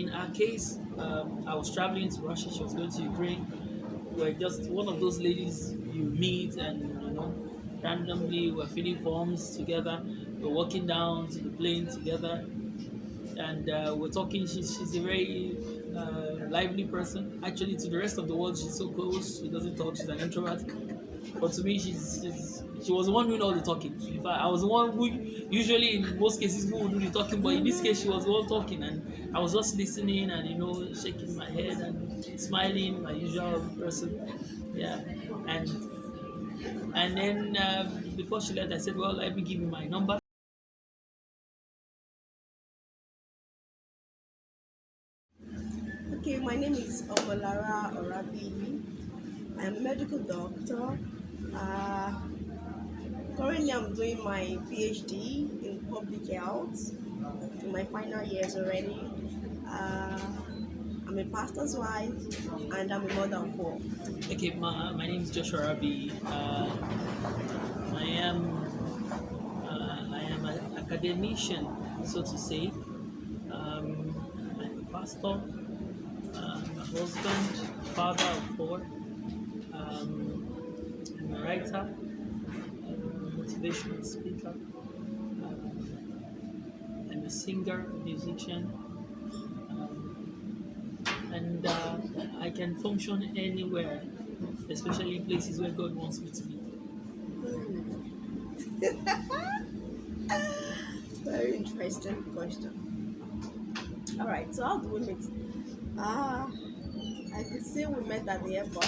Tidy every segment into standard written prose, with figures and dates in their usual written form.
in our case, I was traveling to Russia. She was going to Ukraine. We're just one of those ladies you meet, and randomly we're filling forms together. We're walking down to the plane together, and we're talking. She's a very lively person. Actually, to the rest of the world, she's so close. She doesn't talk. She's an introvert. But to me, she was the one doing all the talking. In fact, I was the one who usually in most cases who would do the talking, but in this case, she was the one talking, and I was just listening and shaking my head and smiling, my usual person. Yeah, and then before she left, I said, "Well, let me give you my number." Okay, my name is Omolara Orabiyi. I'm a medical doctor. Uh, Currently, I'm doing my PhD in public health in my final years already. Uh, I'm a pastor's wife and I'm a mother of four. Okay, my name is Joshua Rabi. I am an academician, so to say. I'm a pastor, a husband, father of four. I'm a writer, a motivational speaker. I'm a singer, musician, and I can function anywhere, especially places where God wants me to be. Very interesting question. All right, so how do we meet? Uh, I could say we met at the airport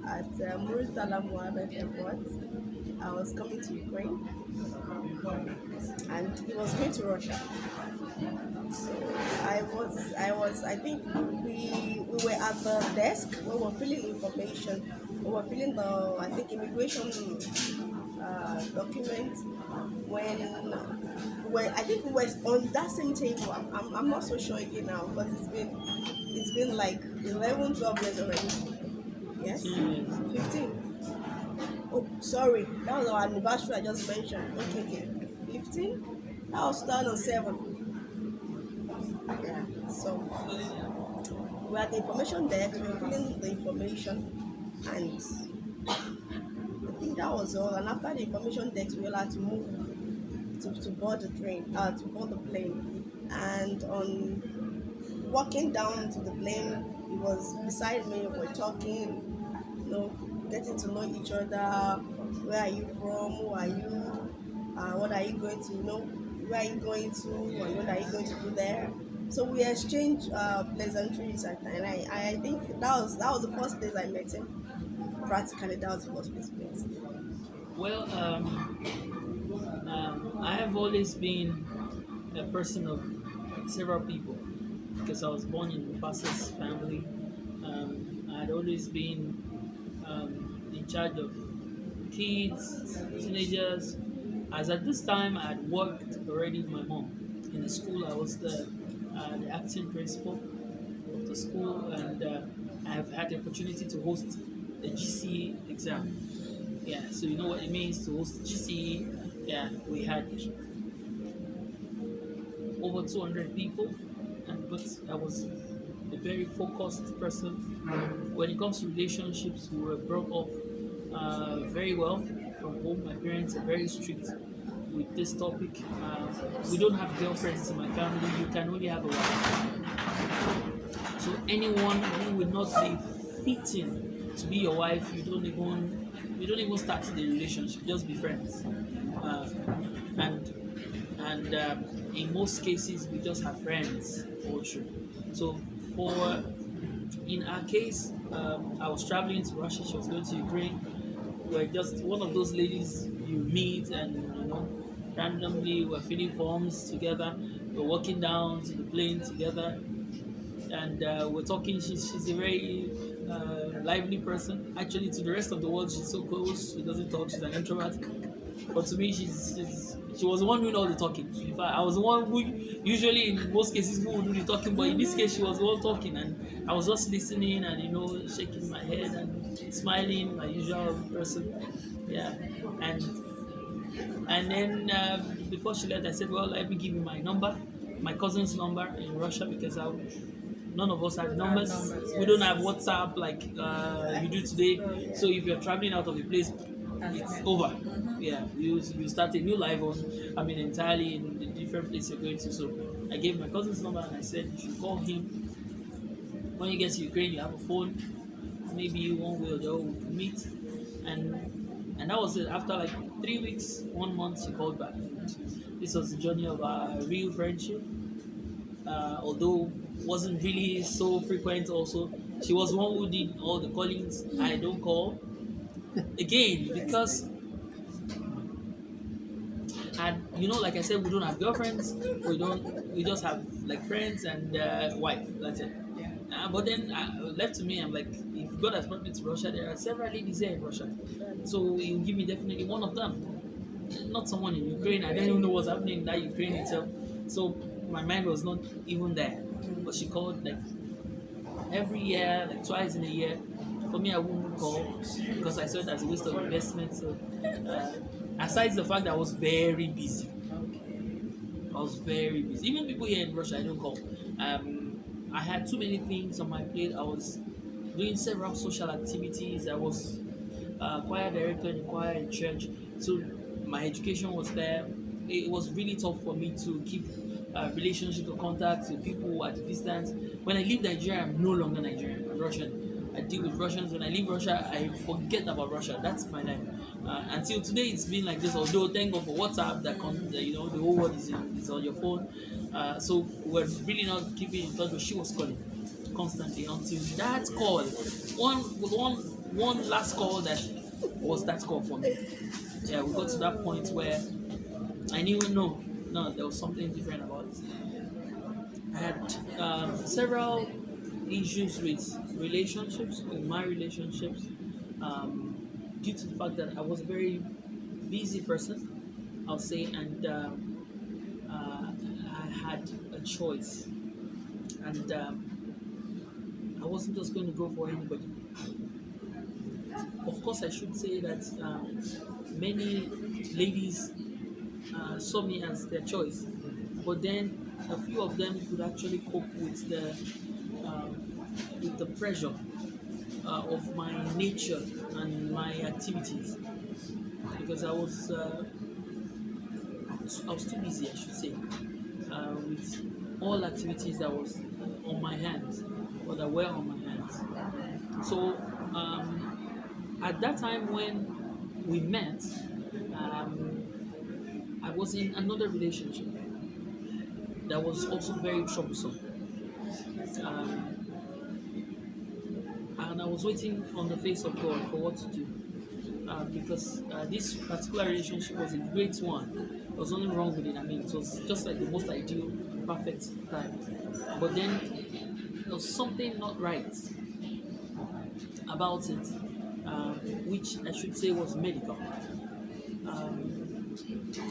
at Muritala Mohammed Airport. I was coming to Ukraine and he was going to Russia. So I think we were at the desk. We were filling information. We were filling the, I think, immigration document when I think we were on that same table. I'm not so sure again now, but it's been like 11, 12 years already. Yes, 15. Oh, sorry, that was our anniversary I just mentioned. Okay, 15. That was 2007. Yeah. So we're at the information desk. We're filling the information, and I think that was all. And after the information desk, we all had to move to board the to board the plane. And on walking down to the plane, he was beside me. We're talking, getting to know each other. Where are you from? Who are you? What are you going to, where are you going to? And what are you going to do there? So we exchanged pleasantries, and I think that was the first place I met him. Practically, that was the first place I met him. Well, I have always been a person of several people because I was born in a pastor's family. I had always been in charge of kids, teenagers. As at this time, I had worked already with my mom. In the school, I was the acting principal of the school, and I have had the opportunity to host the GCE exam. Yeah, so you know what it means to host GCE. Yeah, we had over 200 people, but I was a very focused person. When it comes to relationships, we were brought up very well from home. My parents are very strict with this topic. We don't have girlfriends in my family. You can only have a wife. So anyone who would not be fitting to be your wife, you don't even start the relationship. Just be friends. And in most cases, we just have friends also. So for in our case, I was traveling to Russia. She was going to Ukraine. We're just one of those ladies you meet, and randomly we're filling forms together. We're walking down to the plane together, and we're talking. She's a very lively person. Actually, to the rest of the world, she's so close. She doesn't talk. She's an introvert. But to me, she was the one doing all the talking. In fact, I was the one who usually in most cases who would do the talking, but in this case, she was the one talking, and I was just listening and shaking my head and smiling, my usual person. Yeah, and then before she left, I said, "Well, let me give you my number." my cousin's number in Russia because none of us had numbers. numbers, We don't yes. have WhatsApp like you do today. So if you're traveling out of the place, it's over. Yeah, you start a new life on. I mean, entirely in the different place you're going to. So I gave my cousin's number and I said you should call him when you get to Ukraine. You have a phone. Maybe one way or the other we could meet, and that was it. After like 3 weeks, 1 month, she called back. And this was the journey of our real friendship. Although wasn't really so frequent. Also, she was one who did all the callings. I don't call again because, and like I said, we don't have girlfriends. We just have like friends and wife. That's it. But then left to me, I'm like, if God has brought me to Russia, there are several ladies here in Russia, so He will give me definitely one of them. Not someone in Ukraine. I don't even know what's happening in that Ukraine itself. So my mind was not even there. But she called like every year, like twice in a year. For me, I wouldn't call because I saw it as a waste of investment. So aside the fact that I was very busy, I was very busy. Even people here in Russia, I don't call. I had too many things on my plate. I was doing several social activities. I was choir director in choir in church. So my education was there. It was really tough for me to keep relationships or contacts with people at a distance. When I leave Nigeria, I'm no longer Nigerian. I'm Russian. I deal with Russians. When I leave Russia, I forget about Russia. That's my life. Until today, it's been like this. Although thank God for WhatsApp, that the whole world is on your phone. So we're really not keeping in touch. But she was calling constantly until that call, one last call that was that call for me. Yeah, we got to that point where I knew no, there was something different about it. I had several issues with relationships, with my relationships, due to the fact that I was a very busy person, I'll say, and I had a choice, and I wasn't just going to go for anybody. Of course, I should say that many ladies saw me as their choice, but then a few of them could actually cope with the pressure of my nature and my activities because I was too busy, I should say, with all activities that was on my hands or that were on my hands. So at that time when we met, I was in another relationship that was also very troublesome. Um, and I was waiting on the face of God for what to do. Because this particular relationship was a great one. There was nothing wrong with it. I mean, it was just like the most ideal, perfect time. But then there was something not right about it, which I should say was medical.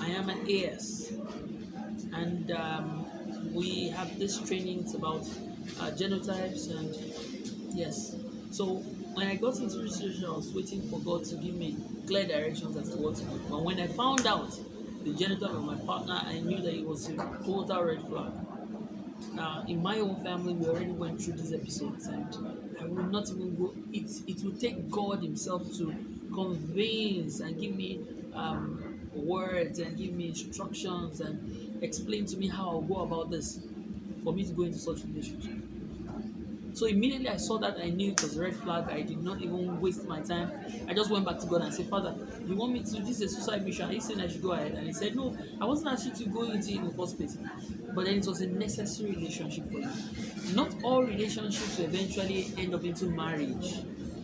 I am an AS, and we have this trainings about genotypes, and yes. So when I got into this situation, I was waiting for God to give me clear directions as to what to do. But when I found out the genotype of my partner, I knew that it was a total red flag. In my own family, we already went through these episodes, and I will not even go. It will take God Himself to convince and give me words and give me instructions and explain to me how I'll go about this for me to go into such a relationship. So immediately I saw that, I knew it was a red flag. I did not even waste my time. I just went back to God and said, Father, you want me to, this is a suicide mission. Are you saying I should go ahead? And He said, no, I wasn't actually to go into it in the first place. But then it was a necessary relationship for you. Not all relationships will eventually end up into marriage.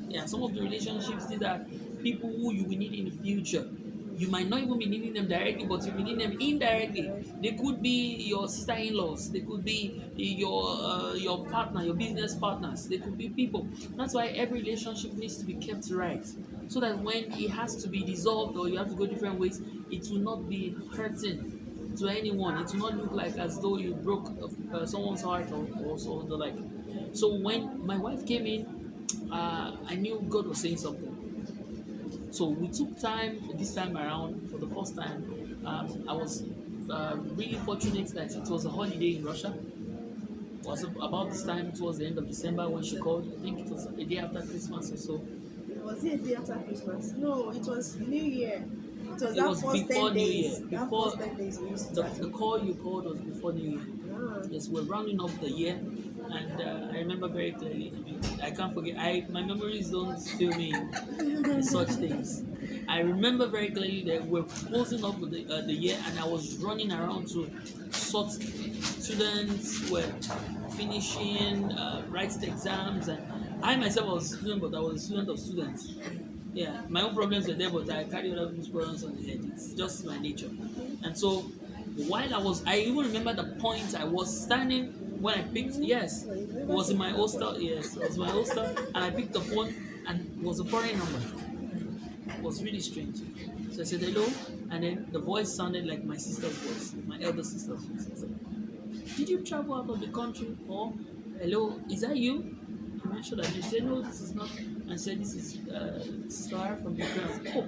Yeah, some of the relationships, these are people who you will need in the future. You might not even be needing them directly, but you'll be needing them indirectly. They could be your sister-in-laws. They could be your partner, your business partners. They could be people. That's why every relationship needs to be kept right, so that when it has to be dissolved or you have to go different ways, it will not be hurting to anyone. It will not look like as though you broke someone's heart or so the like. So when my wife came in, I knew God was saying something. So we took time this time around for the first time. I was really fortunate that it was a holiday in Russia. It was about this time towards the end of December when she called. I think it was a day after Christmas or so. Was it a day after Christmas? No, it was New Year. It was It that was first before 10 New Year. days. That Before first 10 days we used to the, chat. the call you called was before New Year. Ah. Yes, we're rounding off the year, and I remember very clearly. I mean, I can't forget. My memories don't fail me in such things. I remember very clearly that we're closing up with the year, and I was running around to sort students were finishing, write the exams, and I myself was a student, but I was a student of students. Yeah, my own problems were there, but I carry other people's problems on the head. It's just my nature. And so, I even remember the point I was standing when I picked. Yes, it was in my hostel. Yes, it was my hostel, and I picked the phone, and it was a foreign number. It was really strange. So I said hello, and then the voice sounded like my sister's voice, my elder sister's voice. I said, "Did you travel out of the country?" Or, "Hello, is that you?" I mentioned that. They said, "No, this is not." And said, "This is Star from Ukraine." I said, "Oh."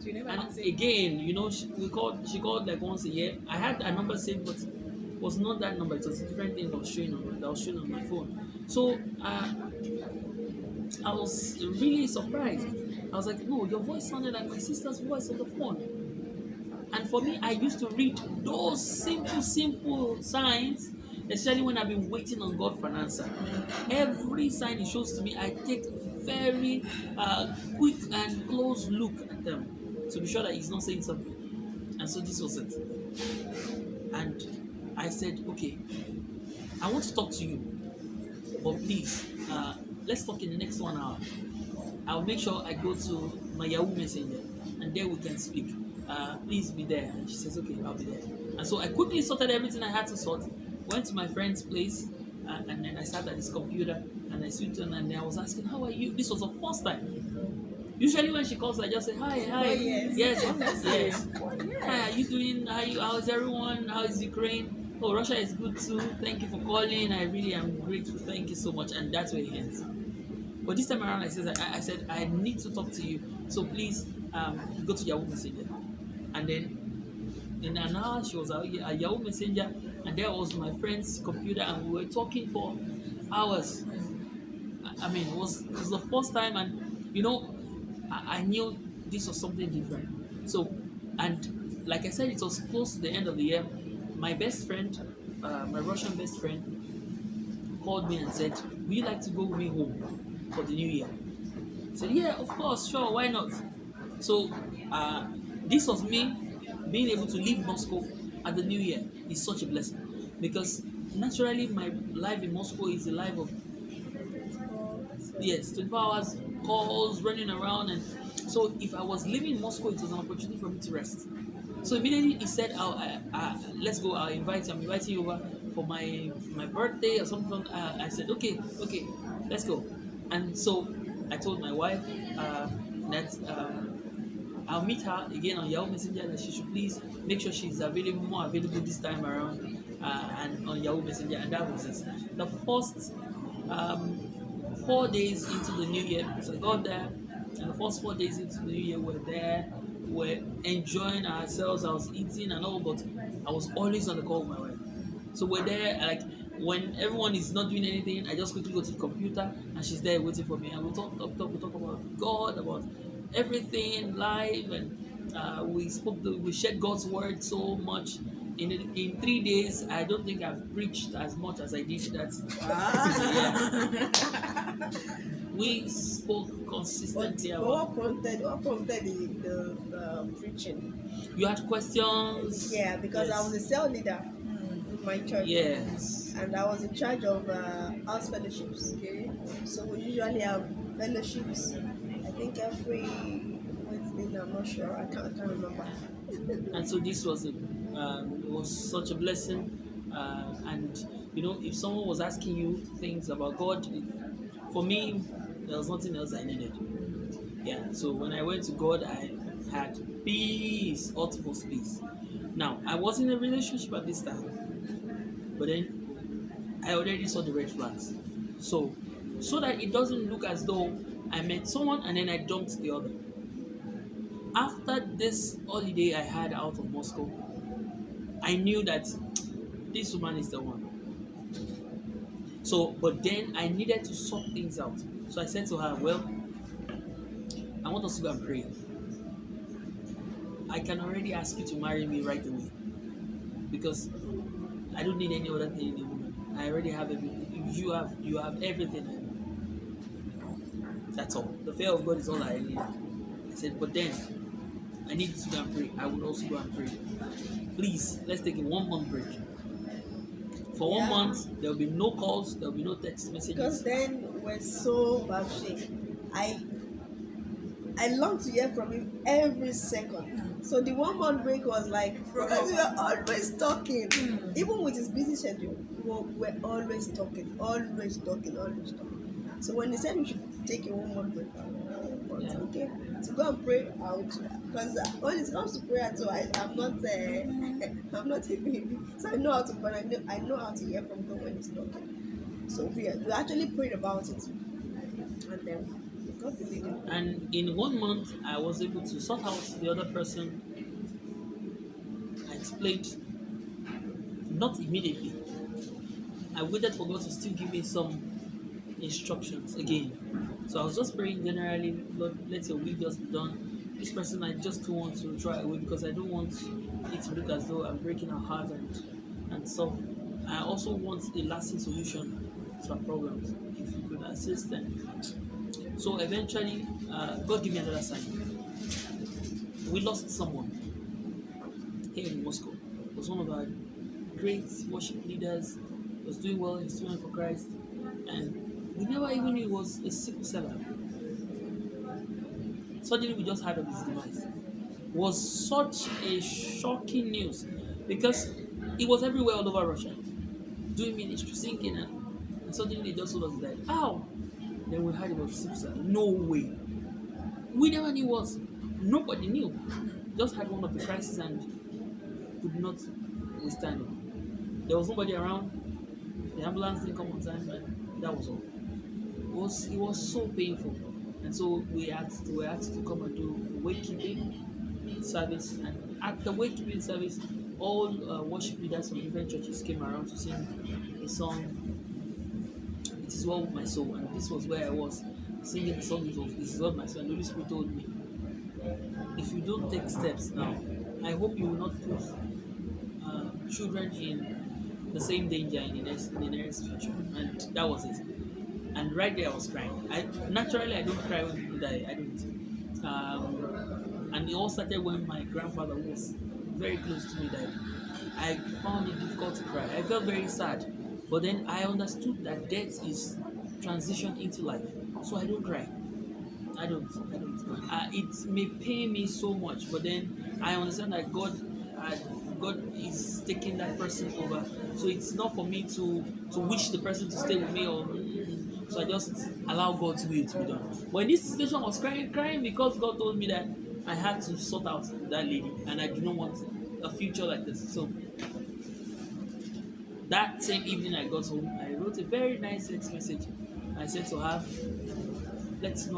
So you never And answered? again, she called like once a year. I had a number saved, but it was not that number. It was a different thing that was showing on my phone. So I was really surprised. I was like, "No, your voice sounded like my sister's voice on the phone." And for me, I used to read those simple signs, especially when I've been waiting on God for an answer. Every sign He shows to me, I take very quick and close look at them to be sure that He's not saying something. And so this was it. And I said, "Okay, I want to talk to you, but please, let's talk in the next 1 hour. I'll make sure I go to my Yahoo Messenger, and there we can speak. Please be there." And she says, "Okay, I'll be there." And so I quickly sorted everything I had to sort, went to my friend's place, and then I sat at his computer, and I switched on, and then I was asking, "How are you?" This was the first time. Usually when she calls, I just say, "Hi, hi." Yes. Yes, yes. Yes. "Hi, how you doing? How's everyone? How is Ukraine? Oh, Russia is good too. Thank you for calling. I really am grateful. Thank you so much." And that's where it ends. But this time around, I said, "I need to talk to you. So please go to Yahoo Messenger." And then in an hour, she was at Yahoo Messenger, and there was my friend's computer, and we were talking for hours. I mean, it was the first time, and I knew this was something different. So, and like I said, it was close to the end of the year. My best friend, my Russian best friend, called me and said, "Would you like to go with me home for the new year?" I said, "Yeah, of course, sure, why not?" So, this was me being able to leave Moscow at the new year is such a blessing, because naturally my life in Moscow is a life of, yes, 24 hours calls, running around. And so if I was living in Moscow, it was an opportunity for me to rest. So immediately he said, let's go, I'm inviting you over for my birthday or something." I said, okay, let's go." And so I told my wife that I'll meet her again on Yahoo Messenger, that she should please make sure she's more available this time around, and on Yahoo Messenger. And that was it. The first 4 days into the new year, so I got there, and the first 4 days into the new year, we're enjoying ourselves. I was eating and all, but I was always on the call with my wife. So we're there, like when everyone is not doing anything, I just quickly go to the computer, and she's there waiting for me, and we talk about God, about everything live, and we shared God's word so much. In 3 days, I don't think I've preached as much as I did that. Yeah. We spoke consistently about. What prompted the preaching? You had questions. Yeah, because I was a cell leader in my church. Yes. And I was in charge of house fellowships. Okay, so we usually have fellowships. I think every Wednesday. I'm not sure. I can't remember. And so this was it was such a blessing. And if someone was asking you things about God, for me, there was nothing else I needed. Yeah. So when I went to God, I had peace, utmost peace. Now I was in a relationship at this time, but then I already saw the red flags. So that it doesn't look as though I met someone and then I dumped the other. After this holiday I had out of Moscow, I knew that this woman is the one. So, but then I needed to sort things out. So I said to her, well, I want us to go and pray. I can already ask you to marry me right away because I don't need any other thing in a woman. I already have everything. You have everything. That's all. The fear of God is all I need. I said, but then I need you to go and pray. I will also go and pray. Please, let's take a 1 month break. For 1 month, there will be no calls, there will be no text messages. Because then we're so bad shape. I long to hear from him every second. So the 1 month break was like, because we were always talking. Even with his busy schedule, we're always talking. So when he said we should take a 1 month break, okay, to go and pray out. Because when it comes to prayer too, I'm not I'm not a baby. So I know how to, but I know how to hear from God when he's talking. So we actually prayed about it. And then God be leading. And in 1 month, I was able to sort out the other person. I explained, not immediately. I waited for God to still give me some instructions again. So I was just praying generally, Lord, let your will just be done. This person I just don't want to try away because I don't want it to look as though I'm breaking her heart and stuff. I also want a lasting solution to our problems. If you could assist them. So eventually, God gave me another sign. We lost someone here in Moscow. It was one of our great worship leaders. He was doing well, he's doing for Christ. And we never even knew he was a sickle seller. Suddenly we just heard of his demise. It was such a shocking news because he was everywhere all over Russia, doing ministry, singing, and suddenly they just told us he died. Ow! Then we heard it was a sickle seller. No way. We never knew what. Nobody knew. Just had one of the crises and could not withstand it. There was nobody around. The ambulance didn't come on time, and that was all. It was so painful, and so we were asked to come and do wakekeeping service. And at the wakekeeping service, all worship leaders from different churches came around to sing a song. It is well with my soul, and this was where I was singing the song. It is well with my soul, and the Holy Spirit told me, if you don't take steps now, I hope you will not put children in the same danger in the nearest future. And that was it. And right there I was crying. I don't cry when people die. I don't. And it all started when my grandfather, who was very close to me, died. I found it difficult to cry. I felt very sad. But then I understood that death is transition into life. So I don't cry. I don't. It may pain me so much, but then I understand that God is taking that person over. So it's not for me to wish the person to stay with me, or so I just allow God's will to be done. But in this situation, I was crying because God told me that I had to sort out that lady, and I do not want a future like this. So that same evening I got home, I wrote a very nice text message. I said to her, let's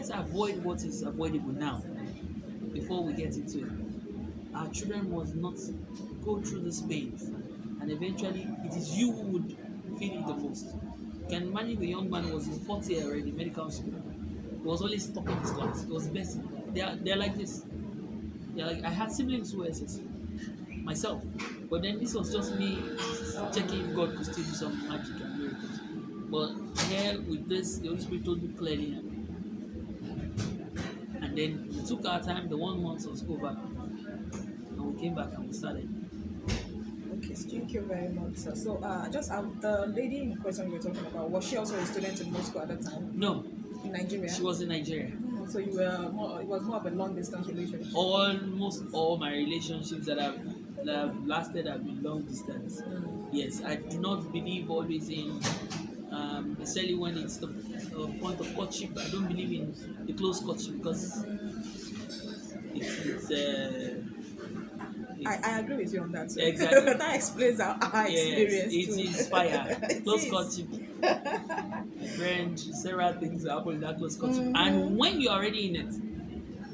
avoid what is avoidable now before we get into it. Our children must not go through this pain, and eventually it is you who would feel it the most. You can imagine the young man was in 4th year already, medical school. He was always topping his class. He was best. They're like this. They're like, I had siblings who were SS, myself. But then this was just me checking if God could still do some magic and miracles. But here with this, the Holy Spirit told me clearly. And then we took our time, the 1 month was over, and we came back and we started. Okay, thank you very much, sir. So, just the lady in question we were talking about, was she also a student in Moscow at that time? No. In Nigeria? She was in Nigeria. So it was more of a long distance relationship? Almost all my relationships that have lasted have been long distance. Yes, I do not believe always in, especially when it's the point of courtship. I don't believe in the close courtship because I agree with you on that. Exactly. That explains our experience. It is fire. Close is. courtship. My friend, several things happen in that close courtship. And when you're already in it,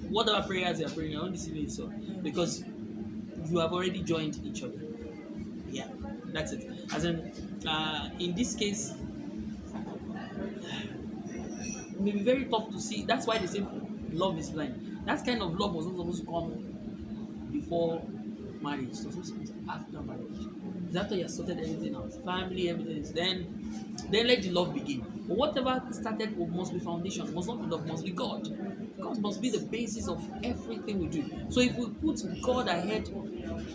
whatever prayers you're praying, you're not deceiving yourself. Because you have already joined each other. Yeah, that's it. As in this case, it may be very tough to see. That's why they say love is blind. That kind of love was not supposed to come before marriage. It was supposed to come after marriage. It's after you have sorted everything out, family, everything is then let the love begin. But whatever started must be foundation, must not be love, must be God. God must be the basis of everything we do. So if we put God ahead,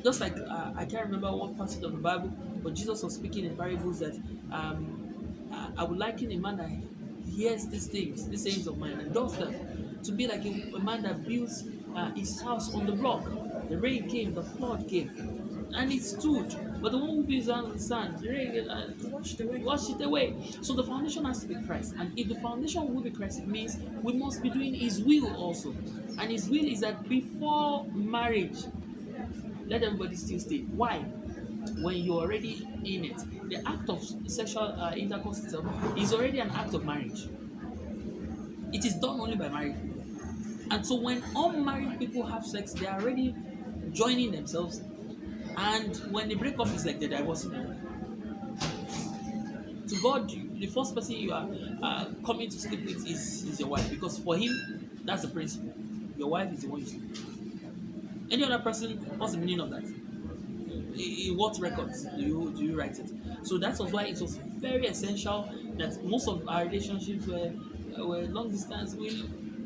just like I can't remember what passage of the Bible, but Jesus was speaking in parables that I would liken a man that hears these things, these sayings of mine, and does them, to be like a man that builds his house on the rock. The rain came, the flood came, and it stood. But the one who builds on the sand, the rain washed it away. So the foundation has to be Christ. And if the foundation will be Christ, it means we must be doing His will also. And His will is that before marriage, let everybody still stay. Why? When you're already in it, the act of sexual intercourse itself is already an act of marriage. It is done only by married people. And so when unmarried people have sex, they are already joining themselves. And when they break up, it's like they're divorcing them. To God, the first person you are coming to sleep with is your wife, because for Him, that's the principle. Your wife is the one you sleep with. Any other person, what's the meaning of that? In what records do you write it? So that was why it was very essential that most of our relationships were long distance. We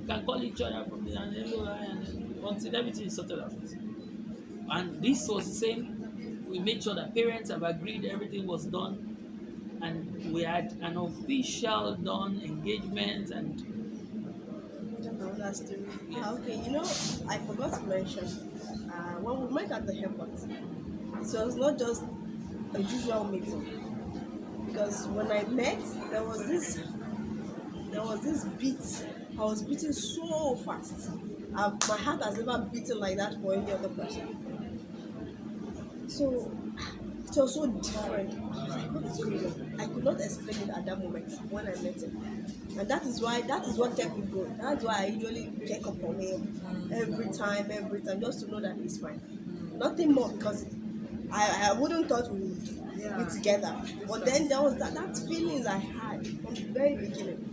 can call each other from the and until everything is sorted out. And this was the same. We made sure that parents have agreed everything was done, and we had an official done engagement. And Oh, that's true. yes, Okay, I forgot to mention, when we met at the airport, it was not just a usual meeting. Because when I met, there was this beat. I was beating so fast. My heart has never beaten like that for any other person. So it was so different. I was like, what is going on? I could not explain it at that moment when I met him. And that is what kept me going. That's why I usually check up on him every time, just to know that he's fine. Nothing more, because I wouldn't thought we would be together. But then there was that feelings I had from the very beginning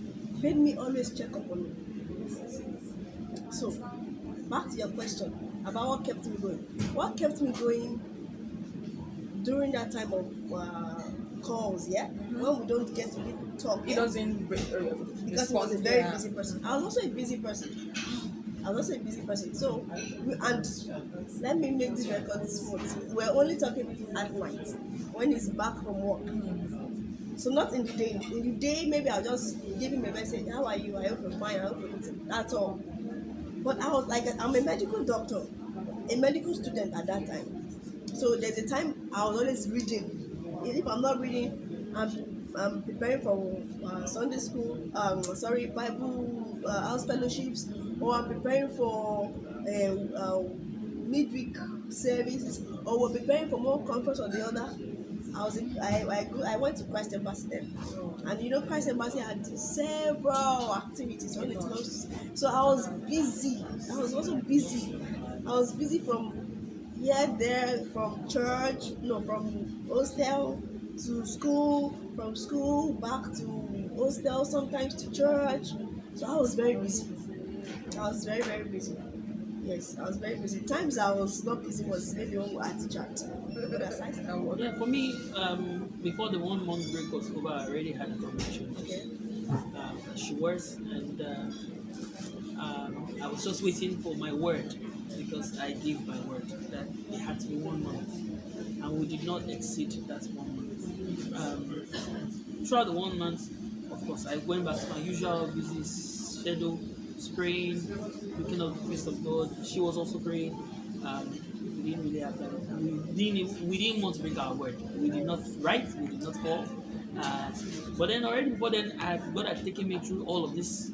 made me always check up on him. So back to your question about what kept me going. What kept me going during that time of calls, when we don't get to talk, He doesn't because he was a very busy person. I was also a busy person. So, and let me make this record smooth. We're only talking at night when he's back from work. So not in the day. In the day, maybe I'll just give him a message. How are you? I hope you're fine. I hope you're good. That's all. But I was like, I'm a medical doctor, a medical student at that time. So there's a time I was always reading. If I'm not reading, I'm preparing for Sunday school, Bible house fellowships, or I'm preparing for midweek services, or we're preparing for more conference or the other. I went to Christ Embassy then, and Christ Embassy had several activities when it comes to, so I was busy. I was also busy. I was busy from here, there, from church, from hostel to school, from school back to hostel, sometimes to church. So I was very busy. I was very, very busy. Yes, I was very busy. Times I was not busy was maybe when we had to chat. But aside from that one. yeah. For me, before the 1 month break was over, I already had a conversation. Okay. She was, and I was just waiting for my word, because I gave my word that it had to be 1 month, and we did not exceed that 1 month. Throughout the 1 month, of course, I went back to my usual busy schedule, praying, looking at the face of God. She was also praying. We didn't really have time. We didn't want to break our word. We did not write. We did not call. But then already before then, God had taken me through all of this,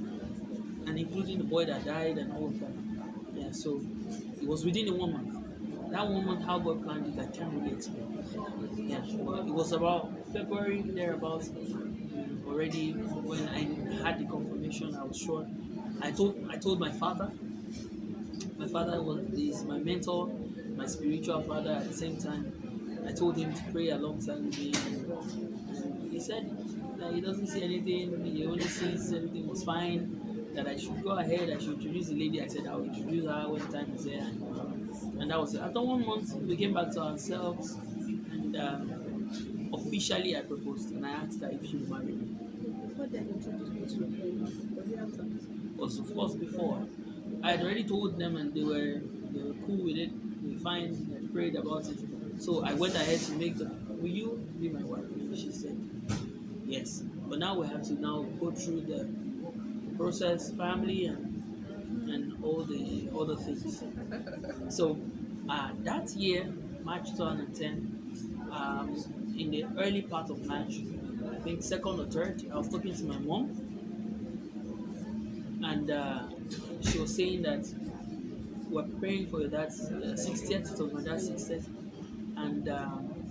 and including the boy that died and all of that. Yeah, so it was within the 1 month. That 1 month, how God planned it, I can't really explain. Yeah, but it was about February thereabouts. Already when I had the confirmation, I was sure. I told my father. My father is my mentor, my spiritual father at the same time. I told him to pray alongside me, and he said that he doesn't see anything. He only sees everything was fine. That I should go ahead. I should introduce the lady. I said I'll introduce her when time is there, and that was it. After 1 month, we came back to ourselves, and officially I proposed, and I asked her if she would marry me. Before they introduced you to your parents, was it after? Was of course before. I had already told them, and they were cool with it. They were fine. They prayed about it. So I went ahead to make them. Will you be my wife? She said yes. But now we have to now go through the process, family, and all the other things. So that year, March 2010, in the early part of March, I think second or third, I was talking to my mom, and she was saying that we're preparing for your dad's 60th. It was my dad's 60th, and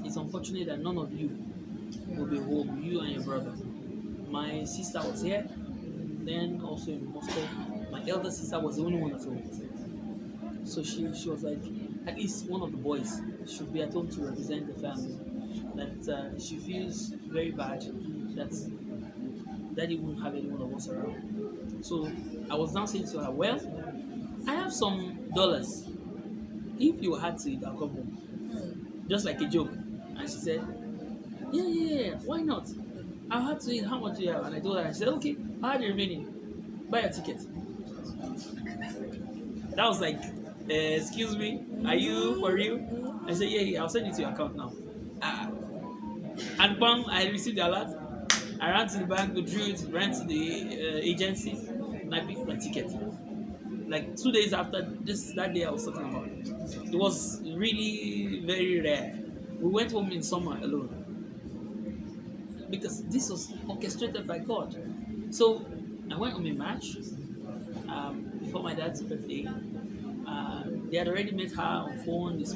it's unfortunate that none of you will be home, you and your brother. My sister was here, then also in Moscow. My elder sister was the only one at home. So she was like, at least one of the boys should be at home to represent the family. That she feels very bad that daddy won't have any one of us around. So I was now saying to her, well, I have some dollars. If you had to eat, I'll come home. Just like a joke. And she said, yeah, why not? I had to eat, how much do you have? And I told her, I said, okay, I had the remaining. Buy a ticket. That was like, excuse me, are you for real? I said, yeah, I'll send it to your account now. And bam, I received the alert. I ran to the bank, withdrew it, ran to the agency, and I picked my ticket. Like 2 days after that day I was talking about. It was really very rare. We went home in summer alone. Because this was orchestrated by God. So I went home in March, before my dad's birthday. They had already met her on phone, I've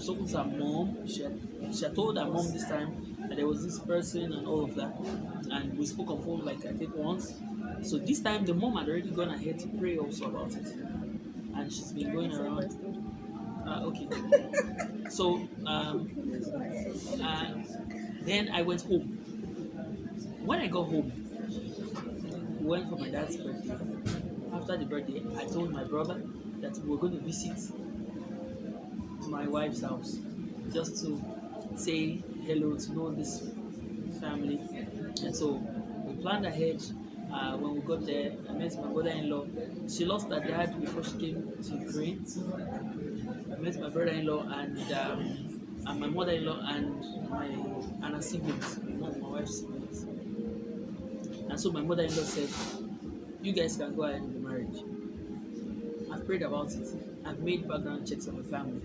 spoken to her mom. She had told her mom this time that there was this person and all of that. And we spoke on phone like I think once. So this time the mom had already gone ahead to pray also about it. And she's been going around. Okay. So then I went home. When I got home, we went for my dad's birthday. After the birthday, I told my brother that we were going to visit my wife's house just to say hello, to know this family. And so we planned ahead. When we got there, I met my mother-in-law. She lost her dad before she came to Ukraine. I met my brother-in-law and my mother-in-law and her siblings, my wife's siblings. And so my mother-in-law said, you guys can go ahead with the marriage. I've prayed about it. I've made background checks on the family.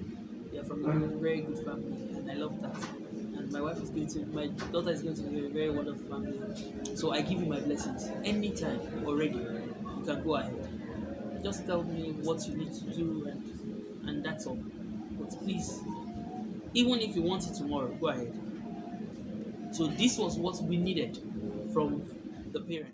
They're from a very good family, and I love that. And my daughter is going to be a very wonderful family. So I give you my blessings. Anytime, already, you can go ahead. Just tell me what you need to do, and that's all. But please, even if you want it tomorrow, go ahead. So this was what we needed from the parents.